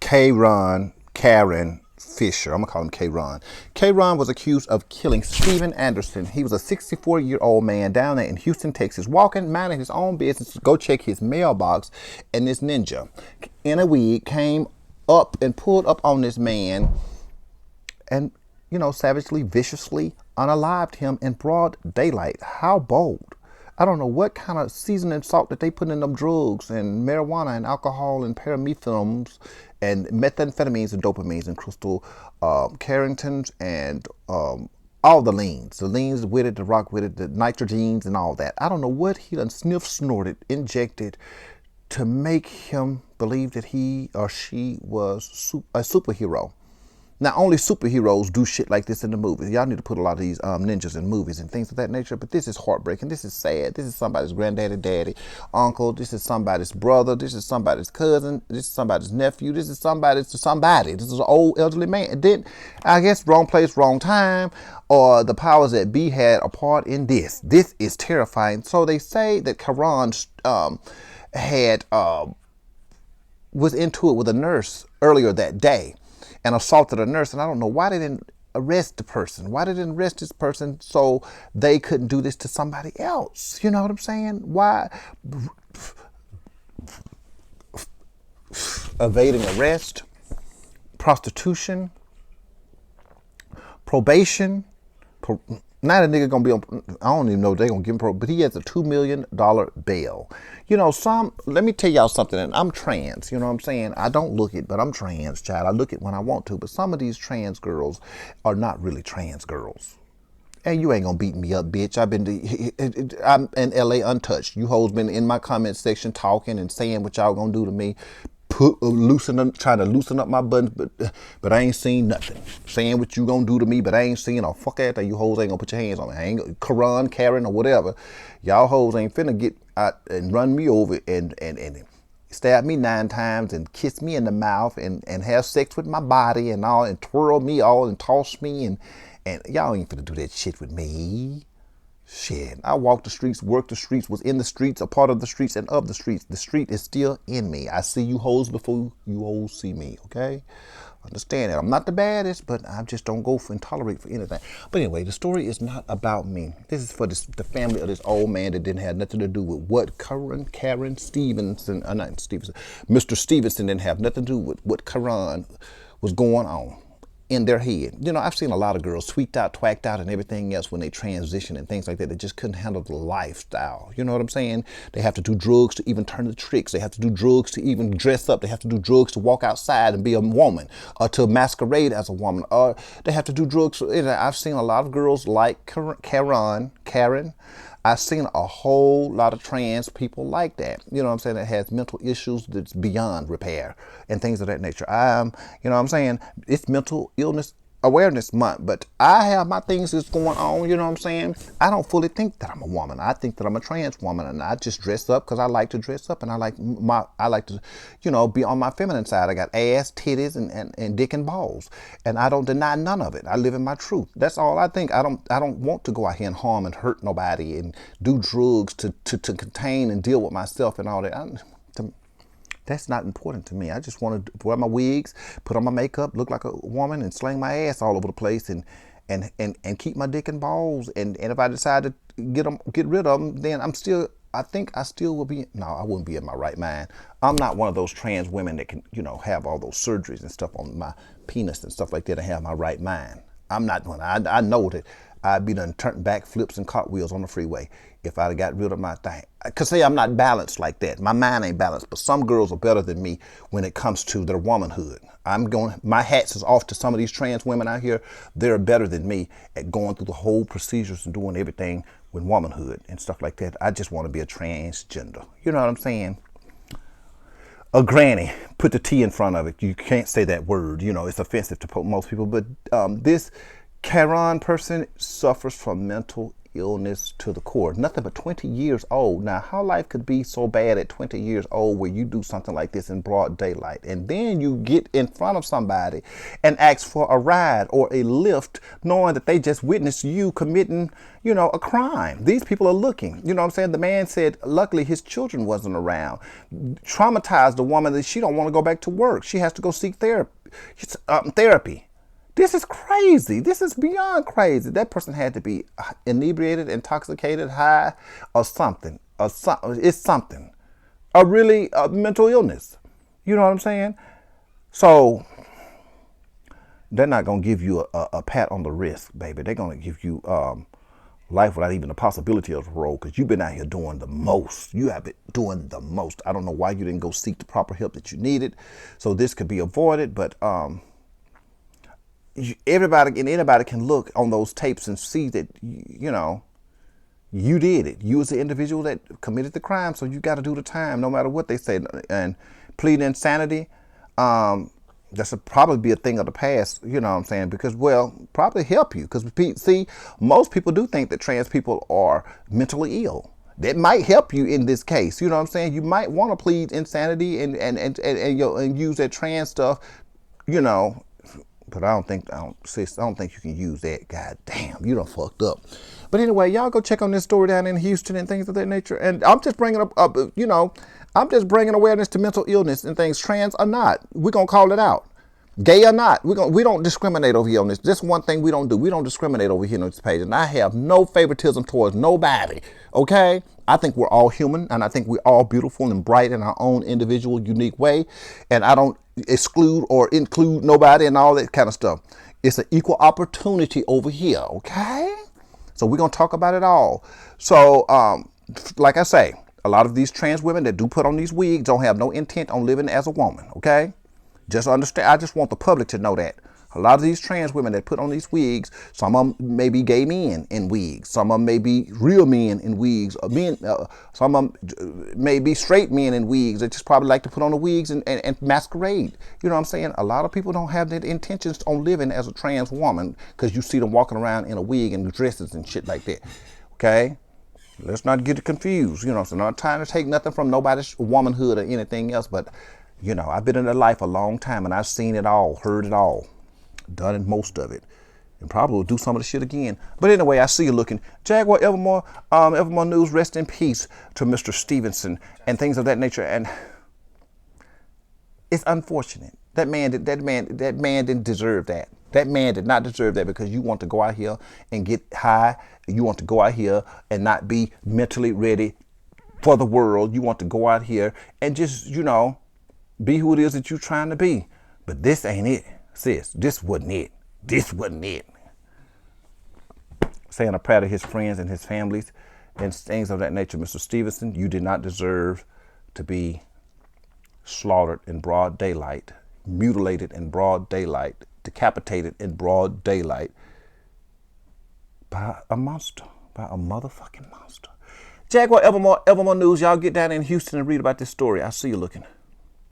Karen Fisher. I'm going to call him K-Ron. K-Ron was accused of killing Steven Anderson. He was a 64-year-old man down there in Houston, Texas, walking, minding his own business to go check his mailbox, and this ninja in a wig came up and pulled up on this man and, savagely, viciously unalived him in broad daylight. How bold. I don't know what kind of seasoning salt that they put in them drugs and marijuana and alcohol and paramethylms and methamphetamines and dopamines and crystal carotens and all the leans with it, the rock with it, the nitrogens and all that. I don't know what he done sniffed, snorted, injected to make him believe that he or she was a superhero. Now, only superheroes do shit like this in the movies. Y'all need to put a lot of these ninjas in movies and things of that nature. But this is heartbreaking. This is sad. This is somebody's granddaddy, daddy, uncle. This is somebody's brother. This is somebody's cousin. This is somebody's nephew. This is somebody's to somebody. This is an old elderly man. It didn't, I guess, wrong place, wrong time, or the powers that be had a part in this. This is terrifying. So they say that Karan was into it with a nurse earlier that day and assaulted a nurse. And I don't know why they didn't arrest the person. Why they didn't arrest this person so they couldn't do this to somebody else? You know what I'm saying? Why? Evading arrest, prostitution, probation. Now the nigga gonna be on, I don't even know if they gonna give him but he has a $2 million bail. Let me tell y'all something, and I'm trans, you know what I'm saying? I don't look it, but I'm trans, child. I look it when I want to, but some of these trans girls are not really trans girls. And you ain't gonna beat me up, bitch. I'm in LA untouched. You hoes been in my comment section talking and saying what y'all gonna do to me. Trying to loosen up my buttons, but I ain't seen nothing. Saying what you gonna do to me, but I ain't seen a fuck everything. You hoes ain't gonna put your hands on me. I ain't Karen or whatever. Y'all hoes ain't finna get out and run me over and stab me 9 times and kiss me in the mouth and have sex with my body and all and twirl me all and toss me and y'all ain't finna do that shit with me. Shit, I walked the streets, worked the streets, was in the streets, a part of the streets and of the streets. The street is still in me. I see you hoes before you hoes see me, okay? Understand that. I'm not the baddest, but I just don't go for and tolerate for anything. But anyway, the story is not about me. This is for the family of this old man that didn't have nothing to do with what Karen Stevenson, not Stevenson, Mr. Stevenson didn't have nothing to do with what Karen was going on in their head. I've seen a lot of girls tweaked out, twacked out, and everything else when they transition and things like that. They just couldn't handle the lifestyle. You know what I'm saying? They have to do drugs to even turn the tricks. They have to do drugs to even dress up. They have to do drugs to walk outside and be a woman or to masquerade as a woman. Or they have to do drugs. I've seen a lot of girls like Karen. I've seen a whole lot of trans people like that, you know what I'm saying, that has mental issues that's beyond repair and things of that nature. You know what I'm saying, it's Mental Illness Awareness Month, but I have my things that's going on, you know what I'm saying. I don't fully think that I'm a woman. I think that I'm a trans woman, and I just dress up because I like to dress up, and I like to, be on my feminine side. I got ass, titties, and dick and balls, and I don't deny none of it. I live in my truth. That's all I think. I don't want to go out here and harm and hurt nobody and do drugs to contain and deal with myself and all that. That's not important to me. I just want to wear my wigs, put on my makeup, look like a woman, and sling my ass all over the place, and keep my dick and balls. And if I decide to get rid of them, then I think I still will be. No, I wouldn't be in my right mind. I'm not one of those trans women that can, have all those surgeries and stuff on my penis and stuff like that and have my right mind. I'm not one. I know that I'd be done turning back flips and cartwheels on the freeway if I'd got rid of my thing. Cause I'm not balanced like that. My mind ain't balanced, but some girls are better than me when it comes to their womanhood. My hats is off to some of these trans women out here. They're better than me at going through the whole procedures and doing everything with womanhood and stuff like that. I just want to be a transgender. You know what I'm saying? A granny, put the T in front of it. You can't say that word. It's offensive to most people, but this Karen person suffers from mental illness to the core. Nothing but 20 years old. Now, how life could be so bad at 20 years old where you do something like this in broad daylight, and then you get in front of somebody and ask for a ride or a lift, knowing that they just witnessed you committing, a crime. These people are looking. You know what I'm saying? The man said, luckily his children wasn't around. Traumatized the woman that she don't want to go back to work. She has to go seek therapy. This is crazy. This is beyond crazy. That person had to be inebriated, intoxicated, high, or something. It's something. A mental illness. You know what I'm saying? So they're not going to give you a pat on the wrist, baby. They're going to give you life without even the possibility of parole, because you've been out here doing the most. You have been doing the most. I don't know why you didn't go seek the proper help that you needed. So this could be avoided, but everybody and anybody can look on those tapes and see that, you did it. You was the individual that committed the crime, so you got to do the time no matter what they say. And plead insanity, that's probably be a thing of the past, you know what I'm saying? Because, probably help you. Because, see, most people do think that trans people are mentally ill. That might help you in this case. You know what I'm saying? You might want to plead insanity and use that trans stuff, but I don't think you can use that. God damn, you done fucked up. But anyway, y'all go check on this story down in Houston and things of that nature. And I'm just bringing I'm just bringing awareness to mental illness and things. Trans or not, we're gonna call it out. Gay or not, we don't discriminate over here on this. This one thing we don't do. We don't discriminate over here on this page. And I have no favoritism towards nobody. Okay? I think we're all human, and I think we're all beautiful and bright in our own individual, unique way. And I don't exclude or include nobody and all that kind of stuff. It's an equal opportunity over here. Okay? So we're gonna talk about it all. So, like I say, a lot of these trans women that do put on these wigs don't have no intent on living as a woman. Okay? Just understand. I just want the public to know that. A lot of these trans women that put on these wigs, some of them may be gay men in wigs. Some of them may be real men in wigs. Some of them may be straight men in wigs that just probably like to put on the wigs and masquerade. You know what I'm saying? A lot of people don't have that intentions on living as a trans woman because you see them walking around in a wig and dresses and shit like that. Okay? Let's not get it confused. So I'm not trying to take nothing from nobody's womanhood or anything else, but I've been in their life a long time, and I've seen it all, heard it all, done most of it, and probably will do some of the shit again. But anyway, I see you looking. Jaguar Evermore, Evermore News, rest in peace to Mr. Stevenson and things of that nature. And it's unfortunate. That man didn't deserve that. That man did not deserve that, because you want to go out here and get high. You want to go out here and not be mentally ready for the world. You want to go out here and just, be who it is that you're trying to be. But this ain't it, sis. This wasn't it. This wasn't it. Saying I'm proud of his friends and his families and things of that nature. Mr. Stevenson, you did not deserve to be slaughtered in broad daylight, mutilated in broad daylight, decapitated in broad daylight by a monster, by a motherfucking monster. Jaguar Evermore News, y'all get down in Houston and read about this story. I see you looking.